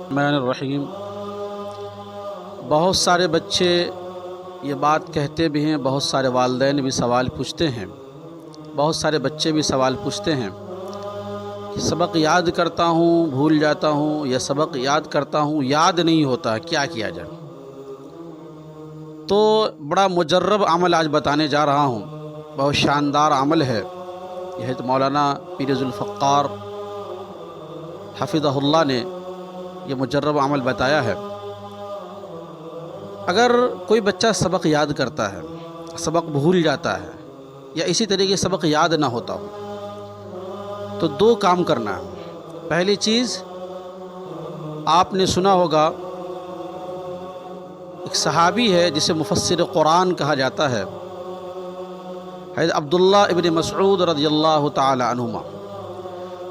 الرحمن الرحیم۔ بہت سارے بچے یہ بات کہتے بھی ہیں، بہت سارے والدین بھی سوال پوچھتے ہیں، بہت سارے بچے بھی سوال پوچھتے ہیں کہ سبق یاد کرتا ہوں بھول جاتا ہوں، یا سبق یاد کرتا ہوں یاد نہیں ہوتا، کیا کیا جائے؟ تو بڑا مجرب عمل آج بتانے جا رہا ہوں، بہت شاندار عمل ہے یہ تو مولانا پیر ذوالفقار حفظہ اللہ نے یہ مجرب عمل بتایا ہے۔ اگر کوئی بچہ سبق یاد کرتا ہے، سبق بھول جاتا ہے، یا اسی طریقے سبق یاد نہ ہوتا ہو، تو دو کام کرنا ہے۔ پہلی چیز، آپ نے سنا ہوگا ایک صحابی ہے جسے مفسر قرآن کہا جاتا ہے، حضرت عبداللہ ابن مسعود رضی اللہ تعالی عنہما۔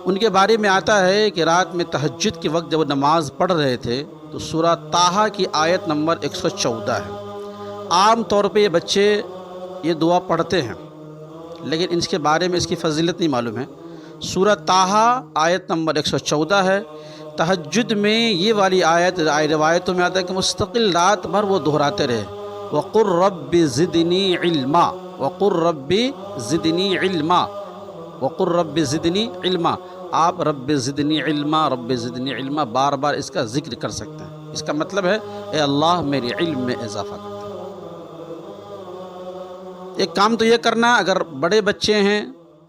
ان کے بارے میں آتا ہے کہ رات میں تہجد کے وقت جب وہ نماز پڑھ رہے تھے تو سورہ طٰہٰ کی آیت نمبر 114 ہے۔ عام طور پہ یہ بچے یہ دعا پڑھتے ہیں، لیکن اس کے بارے میں اس کی فضیلت نہیں معلوم ہے۔ سورہ طٰہٰ آیت نمبر 114 ہے۔ تہجد میں یہ والی آیت روایتوں میں آتا ہے کہ مستقل رات بھر وہ دہراتے رہے، وَقُلْ رَبِّ زِدْنِی عِلْمًا، وَقُلْ رَبِّ زِدْنِی عِلْمًا، وَقُلْ رَبِّ زِدْنِی عِلْمًا۔ آپ رب زدنی علما، رب زدنی علما بار بار اس کا ذکر کر سکتے ہیں۔ اس کا مطلب ہے اے اللہ میرے علم میں اضافہ کر۔ ایک کام تو یہ کرنا، اگر بڑے بچے ہیں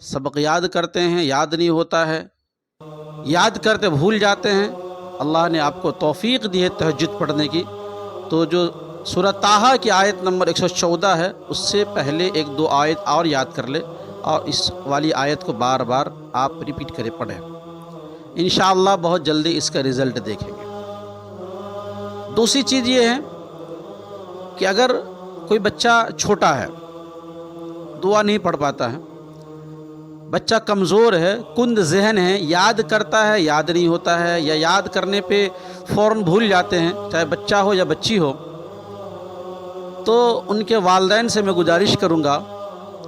سبق یاد کرتے ہیں یاد نہیں ہوتا ہے، یاد کرتے بھول جاتے ہیں، اللہ نے آپ کو توفیق دی ہے تہجد پڑھنے کی، تو جو سورہ طٰہٰ کی آیت نمبر 114 ہے اس سے پہلے ایک دو آیت اور یاد کر لے، اور اس والی آیت کو بار بار آپ ریپیٹ کرے پڑھیں، انشاءاللہ بہت جلدی اس کا رزلٹ دیکھیں گے۔ دوسری چیز یہ ہے کہ اگر کوئی بچہ چھوٹا ہے، دعا نہیں پڑھ پاتا ہے، بچہ کمزور ہے، کند ذہن ہے، یاد کرتا ہے یاد نہیں ہوتا ہے، یا یاد کرنے پہ فوراً بھول جاتے ہیں، چاہے بچہ ہو یا بچی ہو، تو ان کے والدین سے میں گزارش کروں گا،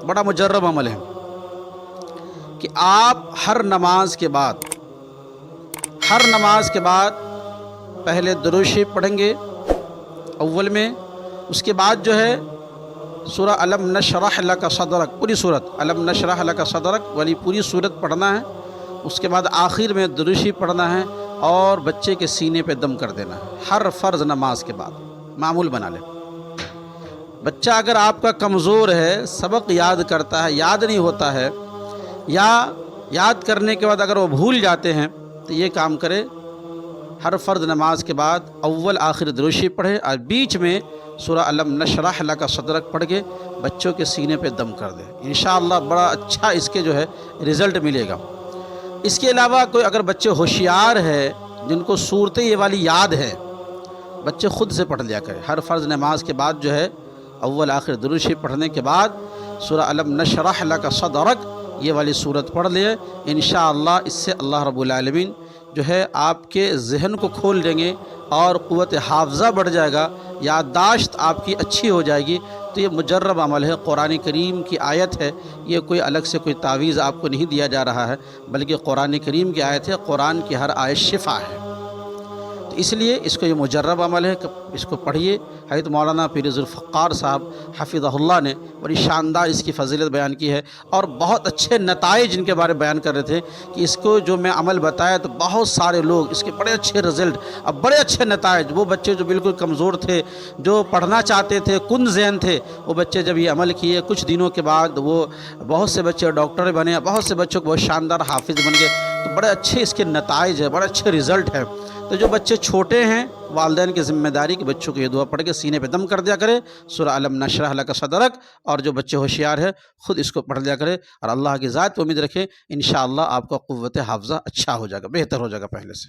بڑا مجرب عمل ہے کہ آپ ہر نماز کے بعد پہلے درود شریف پڑھیں گے اول میں، اس کے بعد جو ہے سورہ الم نشرح لک صدرک، پوری صورت الم نشرح لک صدرک والی پوری صورت پڑھنا ہے، اس کے بعد آخر میں درود شریف پڑھنا ہے، اور بچے کے سینے پہ دم کر دینا ہے ہر فرض نماز کے بعد۔ معمول بنا لیں۔ بچہ اگر آپ کا کمزور ہے، سبق یاد کرتا ہے یاد نہیں ہوتا ہے، یا یاد کرنے کے بعد اگر وہ بھول جاتے ہیں، تو یہ کام کرے، ہر فرض نماز کے بعد اول آخر درود شریف پڑھے، اور بیچ میں سورہ الم نشرح لک صدرک پڑھ کے بچوں کے سینے پہ دم کر دے، انشاءاللہ بڑا اچھا اس کے جو ہے رزلٹ ملے گا۔ اس کے علاوہ کوئی اگر بچے ہوشیار ہے، جن کو صورتیں یہ والی یاد ہے، بچے خود سے پڑھ لیا کرے، ہر فرض نماز کے بعد جو ہے اول آخر درود شریف پڑھنے کے بعد سورہ الم نشرح لک صدرک یہ والی صورت پڑھ لیں، انشاءاللہ اس سے اللہ رب العالمین جو ہے آپ کے ذہن کو کھول دیں گے، اور قوت حافظہ بڑھ جائے گا، یادداشت آپ کی اچھی ہو جائے گی۔ تو یہ مجرب عمل ہے، قرآن کریم کی آیت ہے، یہ کوئی الگ سے کوئی تعویذ آپ کو نہیں دیا جا رہا ہے، بلکہ قرآن کریم کی آیت ہے، قرآن کی ہر آیت شفا ہے۔ تو اس لیے اس کو یہ مجرب عمل ہے کہ اس کو پڑھیے۔ حضرت مولانا پیر ذوالفقار صاحب حفظہ اللہ نے بڑی شاندار اس کی فضیلت بیان کی ہے، اور بہت اچھے نتائج ان کے بارے میں بیان کر رہے تھے کہ اس کو جو میں عمل بتایا تو بہت سارے لوگ اس کے بڑے اچھے رزلٹ، اب بڑے اچھے نتائج، وہ بچے جو بالکل کمزور تھے، جو پڑھنا چاہتے تھے، کند ذہن تھے، وہ بچے جب یہ عمل کیے کچھ دنوں کے بعد وہ بہت سے بچے ڈاکٹر بنے، بہت سے بچوں کو بہت شاندار حافظ بن گئے۔ تو بڑے اچھے اس کے نتائج ہیں، بڑے اچھے رزلٹ ہیں۔ تو جو بچے چھوٹے ہیں، والدین کی ذمہ داری کہ بچوں کو یہ دعا پڑھ کے سینے پہ دم کر دیا کرے، سورہ الم نشرح لک صدرک، اور جو بچے ہوشیار ہے خود اس کو پڑھ لیا کرے، اور اللہ کی ذات پہ امید رکھیں، انشاءاللہ آپ کا قوت حافظہ اچھا ہو جائے گا، بہتر ہو جائے گا پہلے سے۔